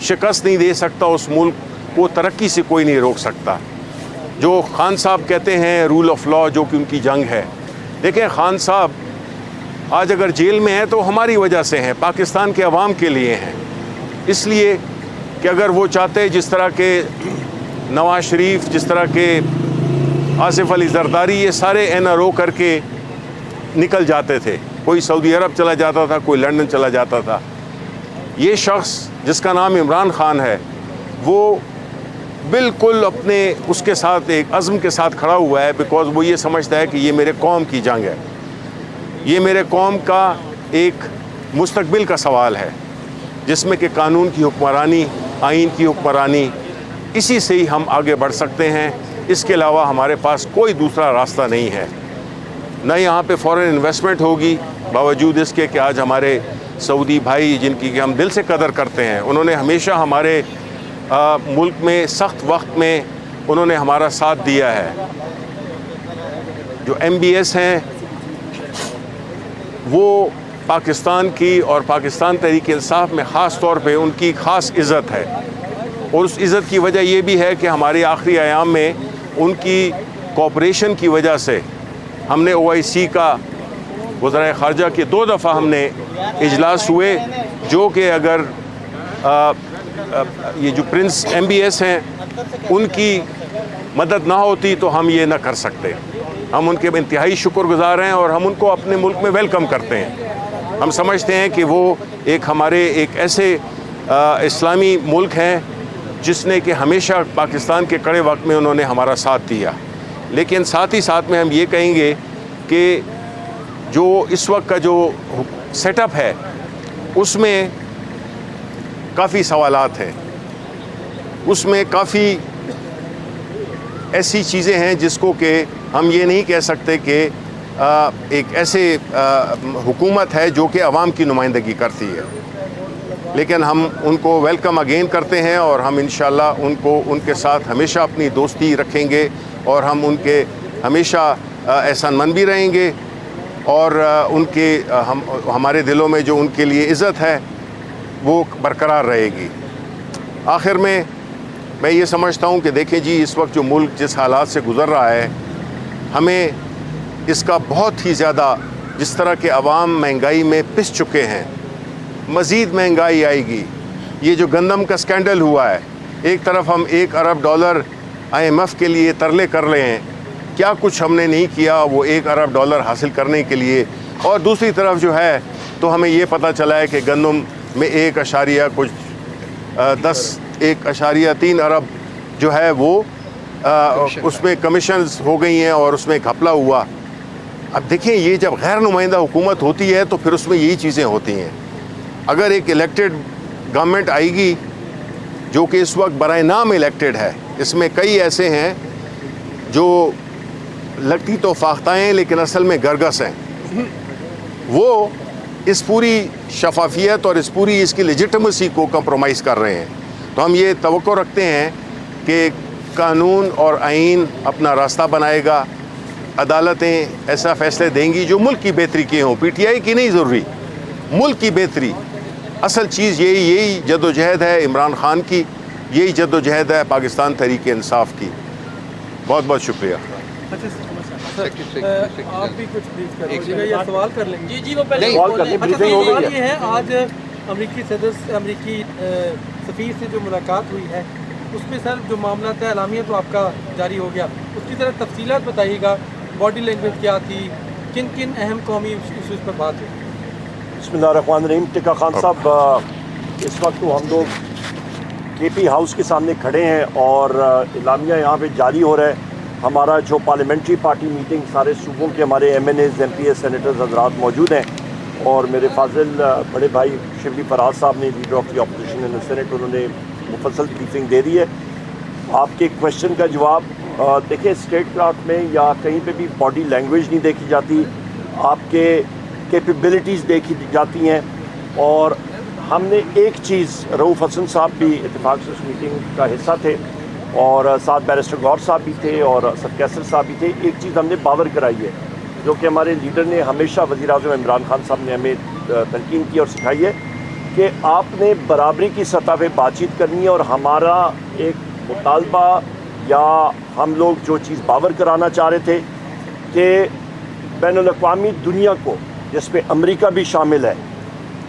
شکست نہیں دے سکتا اس ملک کو ترقی سے کوئی نہیں روک سکتا. جو خان صاحب کہتے ہیں رول آف لا جو کہ ان کی جنگ ہے، دیکھیں خان صاحب آج اگر جیل میں ہیں تو ہماری وجہ سے ہیں، پاکستان کے عوام کے لیے ہیں. اس لیے کہ اگر وہ چاہتے جس طرح کے نواز شریف، جس طرح کے آصف علی زرداری، یہ سارے NRO کر کے نکل جاتے تھے، کوئی سعودی عرب چلا جاتا تھا، کوئی لندن چلا جاتا تھا. یہ شخص جس کا نام عمران خان ہے وہ بالکل اپنے اس کے ساتھ ایک عزم کے ساتھ کھڑا ہوا ہے، بیکاز وہ یہ سمجھتا ہے کہ یہ میرے قوم کی جنگ ہے، یہ میرے قوم کا ایک مستقبل کا سوال ہے جس میں کہ قانون کی حکمرانی، آئین کی حکمرانی، اسی سے ہی ہم آگے بڑھ سکتے ہیں. اس کے علاوہ ہمارے پاس کوئی دوسرا راستہ نہیں ہے. نہ یہاں پہ فورن انویسٹمنٹ ہوگی، باوجود اس کے کہ آج ہمارے سعودی بھائی جن کی کہ ہم دل سے قدر کرتے ہیں، انہوں نے ہمیشہ ہمارے ملک میں سخت وقت میں انہوں نے ہمارا ساتھ دیا ہے. جو MBS ہیں وہ پاکستان کی اور پاکستان تحریک انصاف میں خاص طور پہ ان کی خاص عزت ہے، اور اس عزت کی وجہ یہ بھی ہے کہ ہمارے آخری ایام میں ان کی کوآپریشن کی وجہ سے ہم نے OIC کا وزرائے خارجہ کے 2 دفعہ ہم نے اجلاس ہوئے، جو کہ اگر یہ جو پرنس MBS ہیں ان کی مدد نہ ہوتی تو ہم یہ نہ کر سکتے. ہم ان کے انتہائی شکر گزار ہیں اور ہم ان کو اپنے ملک میں ویلکم کرتے ہیں. ہم سمجھتے ہیں کہ وہ ہمارے ایک ایسے اسلامی ملک ہیں جس نے کہ ہمیشہ پاکستان کے کڑے وقت میں انہوں نے ہمارا ساتھ دیا. لیکن ساتھ ہی ساتھ میں ہم یہ کہیں گے کہ جو اس وقت کا جو سیٹ اپ ہے اس میں کافی سوالات ہیں، اس میں کافی ایسی چیزیں ہیں جس کو کہ ہم یہ نہیں کہہ سکتے کہ ایک ایسے حکومت ہے جو کہ عوام کی نمائندگی کرتی ہے. لیکن ہم ان کو ویلکم اگین کرتے ہیں اور ہم انشاءاللہ ان کے ساتھ ہمیشہ اپنی دوستی رکھیں گے اور ہم ان کے ہمیشہ احسان مند بھی رہیں گے، اور ان کے ہمارے دلوں میں جو ان کے لیے عزت ہے وہ برقرار رہے گی. آخر میں یہ سمجھتا ہوں کہ دیکھیں جی، اس وقت جو ملک جس حالات سے گزر رہا ہے، ہمیں اس کا بہت ہی زیادہ، جس طرح کے عوام مہنگائی میں پس چکے ہیں، مزید مہنگائی آئے گی. یہ جو گندم کا سکینڈل ہوا ہے، ایک طرف ہم $1 ارب IMF کے لیے ترلے کر رہے ہیں، کیا کچھ ہم نے نہیں کیا وہ $1 ارب حاصل کرنے کے لیے، اور دوسری طرف جو ہے تو ہمیں یہ پتہ چلا ہے کہ گندم میں 1.3 ارب جو ہے وہ اس میں کمیشنز ہو گئی ہیں اور اس میں گھپلا ہوا. اب دیکھیں، یہ جب غیر نمائندہ حکومت ہوتی ہے تو پھر اس میں یہی چیزیں ہوتی ہیں. اگر ایک الیکٹڈ گورنمنٹ آئے گی جو کہ اس وقت برائے نام الیکٹڈ ہے، اس میں کئی ایسے ہیں جو لگتی تو فاختہ ہیں لیکن اصل میں گرگس ہیں، وہ اس پوری شفافیت اور اس کی لیجٹمیسی کو کمپرومائز کر رہے ہیں. تو ہم یہ توقع رکھتے ہیں کہ قانون اور آئین اپنا راستہ بنائے گا، عدالتیں ایسا فیصلے دیں گی جو ملک کی بہتری کے ہوں. PTI کی نہیں ضروری، ملک کی بہتری. اصل چیز یہی جد و جہد ہے عمران خان کی، یہی جد و جہد ہے پاکستان تحریک انصاف کی. بہت بہت شکریہ. آپ بھی کچھ بریف کر یا سوال کر لیں گے؟ جی وہ پہلے سوال یہ ہے، آج امریکی سفیر سے جو ملاقات ہوئی ہے اس میں سر جو معاملات ہے، اعلامیہ تو آپ کا جاری ہو گیا، اس کی طرح تفصیلات بتائیے گا، باڈی لینگویج کیا تھی، کن اہم قومی ایشوز پر بات ہوئی؟ بسم اللہ الرحمن الرحیم. ٹکا خان صاحب، اس وقت تو ہم لوگ KP ہاؤس کے سامنے کھڑے ہیں اور اعلامیہ یہاں پہ جاری ہو رہا ہے. ہمارا جو پارلیمنٹری پارٹی میٹنگ، سارے صوبوں کے ہمارے MNAs MPs سینیٹرز حضرات موجود ہیں، اور میرے فاضل بڑے بھائی شبلی فراز صاحب نے، leader of the opposition in senate, انہوں نے مفصل بریفنگ دے دی ہے. آپ کے کویشچن کا جواب دیکھیں، اسٹیٹ کرافٹ میں یا کہیں پہ بھی باڈی لینگویج نہیں دیکھی جاتی، آپ کے کیپیبلٹیز دیکھی جاتی ہیں. اور ہم نے ایک چیز، رؤوف حسن صاحب بھی اتفاق سے اس میٹنگ کا حصہ تھے اور ساتھ بیرسٹر غور صاحب بھی تھے اور اسد کیسر صاحب بھی تھے. ایک چیز ہم نے باور کرائی ہے جو کہ ہمارے لیڈر نے ہمیشہ، وزیر اعظم عمران خان صاحب نے ہمیں تلقین کی اور سکھائی ہے، کہ آپ نے برابری کی سطح پہ بات چیت کرنی ہے، اور ہمارا ایک مطالبہ یا ہم لوگ جو چیز باور کرانا چاہ رہے تھے کہ بین الاقوامی دنیا کو، جس پہ امریکہ بھی شامل ہے،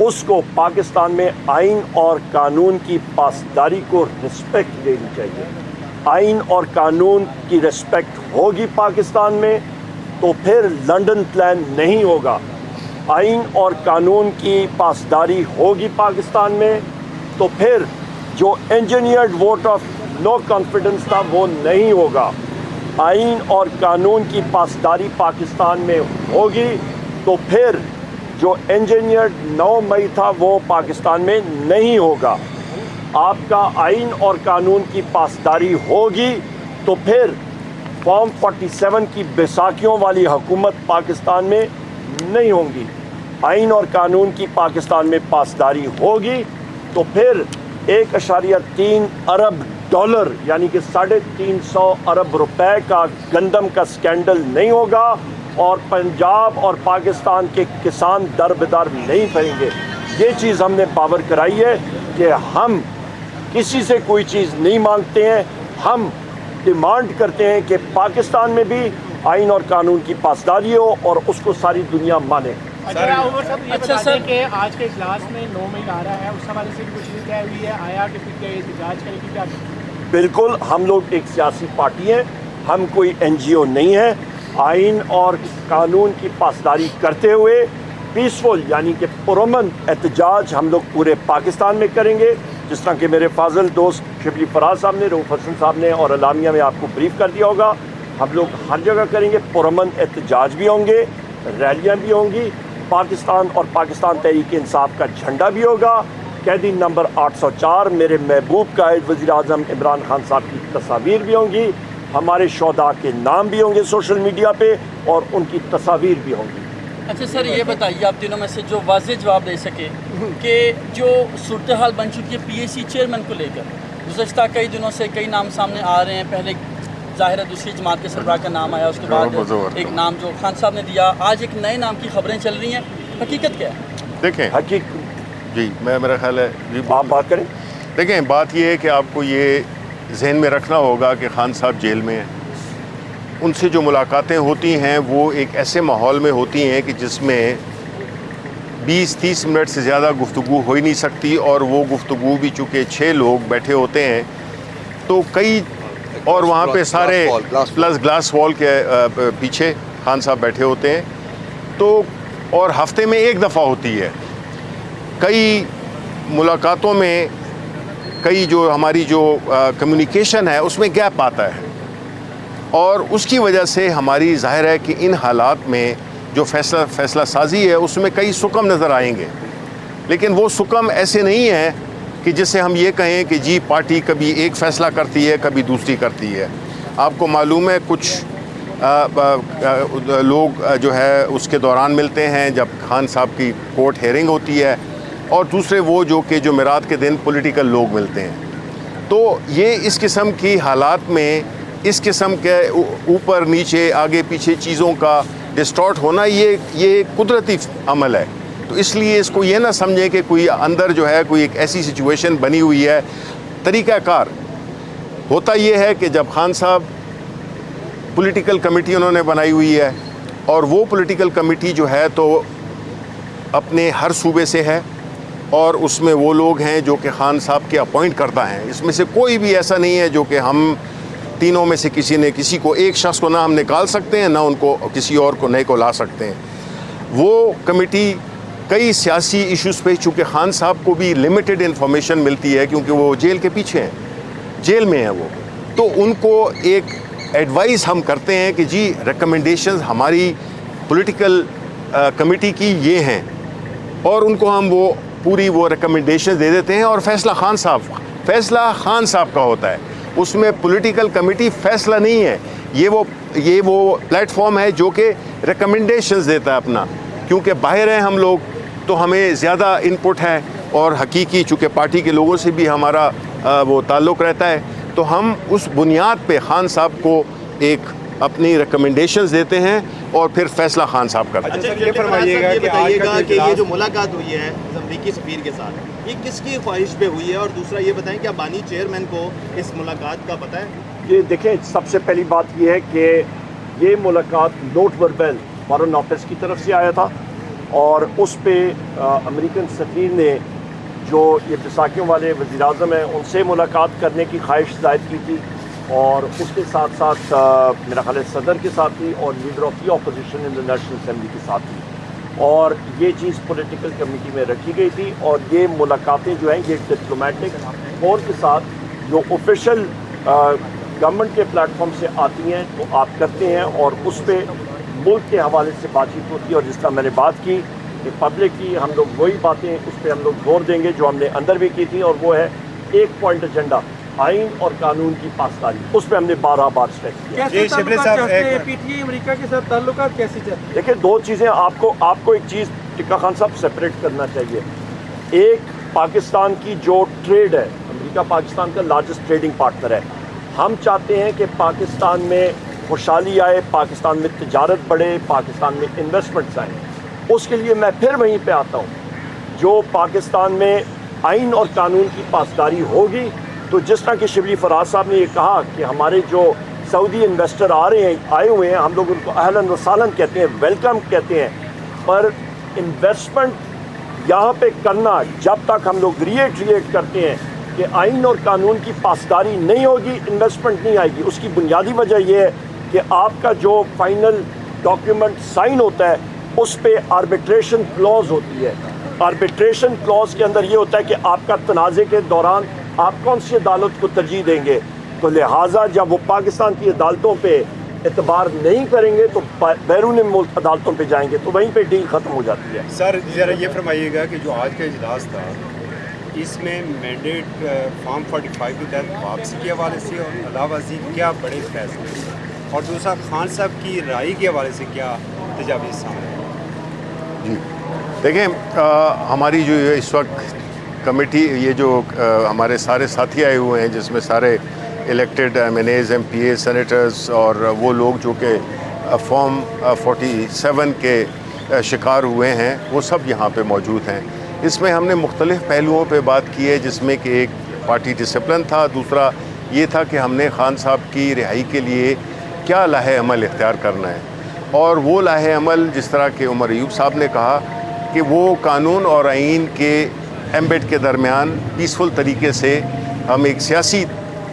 اس کو پاکستان میں آئین اور قانون کی پاسداری کو رسپیکٹ دینی چاہیے۔ آئین اور قانون کی رسپیکٹ ہوگی پاکستان میں تو پھر لنڈن پلان نہیں ہوگا۔ آئین اور قانون کی پاسداری ہوگی پاکستان میں تو پھر جو engineered vote of no confidence تھا وہ نہیں ہوگا۔ آئین اور قانون کی پاسداری پاکستان میں ہوگی تو پھر جو انجینئرڈ 9 مئی تھا وہ پاکستان میں نہیں ہوگا۔ آپ کا آئین اور قانون کی پاسداری ہوگی تو پھر فارم 47 کی بیساکھیوں والی حکومت پاکستان میں نہیں ہوں گی۔ آئین اور قانون کی پاکستان میں پاسداری ہوگی تو پھر 1.3 ارب ڈالر یعنی کہ 350 ارب روپے کا گندم کا سکینڈل نہیں ہوگا، اور پنجاب اور پاکستان کے کسان در بدر نہیں پھریں گے۔ یہ چیز ہم نے باور کرائی ہے کہ ہم کسی سے کوئی چیز نہیں مانگتے ہیں، ہم ڈیمانڈ کرتے ہیں کہ پاکستان میں بھی آئین اور قانون کی پاسداری ہو اور اس کو ساری دنیا مانے۔ اچھا سر کہ آج کے اجلاس میں 9 مئی آ رہا ہے، اس حوالے سے بھی کچھ چیز طے ہوئی ہے آیا کہ پھر کیا احتجاج کرے گی؟ کیا بالکل، ہم لوگ ایک سیاسی پارٹی ہیں، ہم کوئی NGO نہیں ہے۔ آئین اور قانون کی پاسداری کرتے ہوئے پیسفل یعنی کہ پرامن احتجاج ہم لوگ پورے پاکستان میں کریں گے، جس طرح کہ میرے فاضل دوست شبلی فراز صاحب نے، رؤوف حسن صاحب نے اور اعلامیہ میں آپ کو بریف کر دیا ہوگا۔ ہم لوگ ہر جگہ کریں گے، پرامن احتجاج بھی ہوں گے، ریلیاں بھی ہوں گی، پاکستان اور پاکستان تحریک انصاف کا جھنڈا بھی ہوگا، قیدی نمبر 804 میرے محبوب قائد وزیر اعظم عمران خان صاحب کی تصاویر بھی ہوں گی، ہمارے شہداء کے نام بھی ہوں گے سوشل میڈیا پہ اور ان کی تصاویر بھی ہوں گی۔ اچھا سر، یہ بتائیے آپ تینوں میں سے جو واضح جواب دے سکے کہ جو صورتحال بن چکی ہے PAC چیئرمین کو لے کر، گزشتہ کئی دنوں سے کئی نام سامنے آ رہے ہیں، پہلے ظاہر ہے دوسری جماعت کے سربراہ کا نام آیا، اس کے بعد ایک نام جو خان صاحب نے دیا، آج ایک نئے نام کی خبریں چل رہی ہیں، حقیقت کیا ہے؟ دیکھیں جی میرا خیال ہے جی آپ بات کریں۔ دیکھیں، بات یہ ہے کہ آپ کو یہ ذہن میں رکھنا ہوگا کہ خان صاحب جیل میں ہیں، ان سے جو ملاقاتیں ہوتی ہیں وہ ایک ایسے ماحول میں ہوتی ہیں کہ جس میں 20-30 منٹ سے زیادہ گفتگو ہو ہی نہیں سکتی، اور وہ گفتگو بھی چونکہ 6 لوگ بیٹھے ہوتے ہیں تو کئی، اور وہاں پہ سارے پلس گلاس وال کے پیچھے خان صاحب بیٹھے ہوتے ہیں، تو اور ہفتے میں 1 دفعہ ہوتی ہے۔ کئی ملاقاتوں میں کئی جو ہماری جو کمیونیکیشن ہے اس میں گیپ آتا ہے، اور اس کی وجہ سے ہماری ظاہر ہے کہ ان حالات میں جو فیصلہ سازی ہے اس میں کئی سکم نظر آئیں گے، لیکن وہ سکم ایسے نہیں ہیں کہ جس سے ہم یہ کہیں کہ جی پارٹی کبھی ایک فیصلہ کرتی ہے کبھی دوسری کرتی ہے۔ آپ کو معلوم ہے کچھ لوگ جو ہے اس کے دوران ملتے ہیں جب خان صاحب کی کورٹ ہیئرنگ ہوتی ہے، اور دوسرے وہ جو کہ جمعرات کے دن پولیٹیکل لوگ ملتے ہیں۔ تو یہ اس قسم کی حالات میں اس قسم کے اوپر نیچے آگے پیچھے چیزوں کا ڈسٹارٹ ہونا یہ قدرتی عمل ہے، تو اس لیے اس کو یہ نہ سمجھیں کہ کوئی اندر جو ہے کوئی ایک ایسی سچویشن بنی ہوئی ہے۔ طریقہ کار ہوتا یہ ہے کہ جب خان صاحب پولیٹیکل کمیٹی انہوں نے بنائی ہوئی ہے، اور وہ پولیٹیکل کمیٹی جو ہے تو اپنے ہر صوبے سے ہے، اور اس میں وہ لوگ ہیں جو کہ خان صاحب کے اپوائنٹ کرتا ہیں، اس میں سے کوئی بھی ایسا نہیں ہے جو کہ ہم تینوں میں سے کسی کو ایک شخص کو نہ ہم نکال سکتے ہیں، نہ ان کو کسی اور کو نئے کو لا سکتے ہیں۔ وہ کمیٹی کئی سیاسی ایشوز پہ، چونکہ خان صاحب کو بھی لمیٹڈ انفارمیشن ملتی ہے کیونکہ وہ جیل کے پیچھے ہیں، جیل میں ہیں وہ، تو ان کو ایک ایڈوائز ہم کرتے ہیں کہ جی ریکمنڈیشنز ہماری پولیٹیکل کمیٹی کی یہ ہیں، اور ان کو ہم وہ پوری وہ ریکمنڈیشن دے دیتے ہیں، اور فیصلہ خان صاحب کا ہوتا ہے، اس میں پولیٹیکل کمیٹی فیصلہ نہیں ہے، یہ وہ پلیٹ فارم ہے جو کہ ریکمنڈیشنز دیتا ہے اپنا، کیونکہ باہر ہیں ہم لوگ تو ہمیں زیادہ انپٹ ہے، اور حقیقی چونکہ پارٹی کے لوگوں سے بھی ہمارا وہ تعلق رہتا ہے، تو ہم اس بنیاد پہ خان صاحب کو ایک اپنی ریکمنڈیشنز دیتے ہیں اور پھر فیصلہ خان صاحب کرتے ہیں۔ اچھا یہ فرمائیے گا کہ یہ جو ملاقات ہوئی ہے امریکی سفیر کے ساتھ، یہ کس کی خواہش پہ ہوئی ہے؟ اور دوسرا یہ بتائیں کیا بانی چیئرمین کو اس ملاقات کا پتہ ہے؟ یہ دیکھیں، سب سے پہلی بات یہ ہے کہ یہ ملاقات نوٹ وربل فارن آفس کی طرف سے آیا تھا، اور اس پہ امریکن سفیر نے جو یہ بیساکھیوں والے وزیر اعظم ہیں ان سے ملاقات کرنے کی خواہش ظاہر کی تھی، اور اس کے ساتھ ساتھ میرا خیال ہے صدر کے ساتھ تھی اور leader of the opposition in the national assembly کے ساتھ تھی، اور یہ چیز پولیٹیکل کمیٹی میں رکھی گئی تھی، اور یہ ملاقاتیں جو ہیں یہ ڈپلومیٹک فور کے ساتھ جو آفیشیل گورنمنٹ کے پلیٹ فارم سے آتی ہیں تو آپ کرتے ہیں، اور اس پہ ملک کے حوالے سے بات چیت ہوتی ہے، اور جس کا میں نے بات کی کہ پبلک کی ہم لوگ وہی باتیں اس پہ ہم لوگ زور دیں گے جو ہم نے اندر بھی کی تھی، اور وہ ہے ایک پوائنٹ ایجنڈا، آئین اور قانون کی پاسداری، اس پہ ہم نے 12 بار اسٹریس کیا۔ کیسے تعلقات چاہتے ہیں پی ٹی آئی امریکہ کے ساتھ تعلقات کیسے چاہتے ہیں؟ دیکھیں، دو چیزیں آپ کو ایک چیز ٹکا خان صاحب سپریٹ کرنا چاہیے۔ ایک پاکستان کی جو ٹریڈ ہے، امریکہ پاکستان کا لارجسٹ ٹریڈنگ پارٹنر ہے، ہم چاہتے ہیں کہ پاکستان میں خوشحالی آئے، پاکستان میں تجارت بڑھے، پاکستان میں انویسٹمنٹس آئیں۔ اس کے لیے میں پھر وہیں پہ آتا ہوں، جو پاکستان میں آئین اور قانون کی پاسداری ہوگی تو جس طرح کہ شبلی فراز صاحب نے یہ کہا کہ ہمارے جو سعودی انویسٹر آئے ہوئے ہیں، ہم لوگ ان کو اہلاً و سہلاً کہتے ہیں، ویلکم کہتے ہیں، پر انویسٹمنٹ یہاں پہ کرنا جب تک ہم لوگ ریٹ کرتے ہیں کہ آئین اور قانون کی پاسداری نہیں ہوگی، انویسٹمنٹ نہیں آئے گی۔ اس کی بنیادی وجہ یہ ہے کہ آپ کا جو فائنل ڈاکیومنٹ سائن ہوتا ہے اس پہ آربیٹریشن کلوز ہوتی ہے۔ آربیٹریشن کلوز کے اندر یہ ہوتا ہے کہ آپ کا تنازع کے دوران آپ کون سی عدالت کو ترجیح دیں گے، تو لہٰذا جب وہ پاکستان کی عدالتوں پہ اعتبار نہیں کریں گے تو بیرون ملک عدالتوں پہ جائیں گے، تو وہیں پہ ڈیل ختم ہو جاتی ہے۔ سر ذرا یہ فرمائیے گا کہ جو آج کا اجلاس تھا اس میں مینڈیٹ فارم 45 کے تحت واپسی کے حوالے سے اور علاوہ ازیں کیا بڑے فیصلے، اور دوسرا خان صاحب کی رائے کے حوالے سے کیا تجاویز سامنے؟ جی دیکھیں، ہماری جو اس وقت کمیٹی، یہ جو ہمارے سارے ساتھی آئے ہوئے ہیں جس میں سارے elected M N As, M P A, senators اور وہ لوگ جو کہ فارم 47 کے شکار ہوئے ہیں، وہ سب یہاں پہ موجود ہیں۔ اس میں ہم نے مختلف پہلوؤں پہ بات کی ہے، جس میں کہ ایک پارٹی ڈسپلن تھا، دوسرا یہ تھا کہ ہم نے خان صاحب کی رہائی کے لیے کیا لاہ عمل اختیار کرنا ہے، اور وہ لاہ عمل جس طرح کہ عمر ایوب صاحب نے کہا کہ وہ قانون اور آئین کے ایمبیڈ کے درمیان پیسفل طریقے سے ہم ایک سیاسی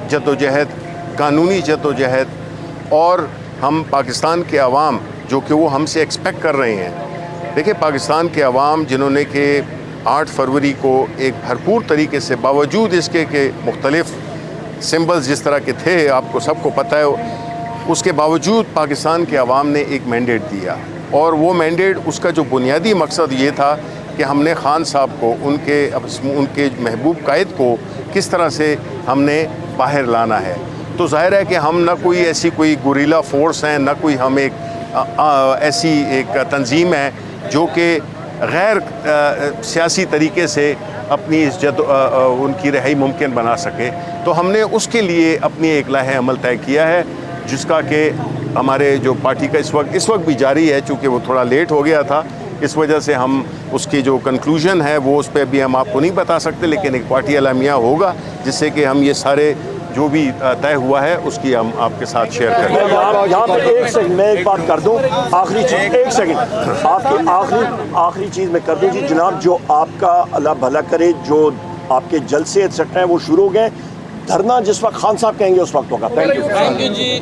جدوجہد، قانونی جدوجہد، اور ہم پاکستان کے عوام جو کہ وہ ہم سے ایکسپیکٹ کر رہے ہیں۔ دیکھیں، پاکستان کے عوام جنہوں نے کہ 8 فروری کو ایک بھرپور طریقے سے، باوجود اس کے کہ مختلف سمبلز جس طرح کے تھے، آپ کو سب کو پتہ ہے، اس کے باوجود پاکستان کے عوام نے ایک مینڈیٹ دیا، اور وہ مینڈیٹ، اس کا جو بنیادی مقصد یہ تھا کہ ہم نے خان صاحب کو، ان کے محبوب قائد کو کس طرح سے ہم نے باہر لانا ہے۔ تو ظاہر ہے کہ ہم نہ کوئی ایسی کوئی گوریلا فورس ہیں، نہ کوئی ہم ایسی ایک تنظیم ہے جو کہ غیر سیاسی طریقے سے اپنی ان کی رہائی ممکن بنا سکے۔ تو ہم نے اس کے لیے اپنی ایک لاہ عمل طے کیا ہے، جس کا کہ ہمارے جو پارٹی کا اس وقت بھی جاری ہے، چونکہ وہ تھوڑا لیٹ ہو گیا تھا، اس وجہ سے ہم اس کی جو کنکلوژن ہے وہ اس پہ ابھی ہم آپ کو نہیں بتا سکتے، لیکن ایک پارٹی اعلامیہ ہوگا جس سے کہ ہم یہ سارے جو بھی طے ہوا ہے اس کی ہم آپ کے ساتھ شیئر کریں گے۔ یہاں پہ ایک سیکنڈ میں ایک بات کر دوں، آخری چیز، ایک سیکنڈ آپ کی آخری چیز میں کر دوں جی جناب، جو آپ کا اللہ بھلا کرے، جو آپ کے جلسے ایٹسٹرا ہیں وہ شروع ہو گئے، دھرنا جس وقت خان صاحب کہیں گے اس وقت ہوگا۔ Thank you G.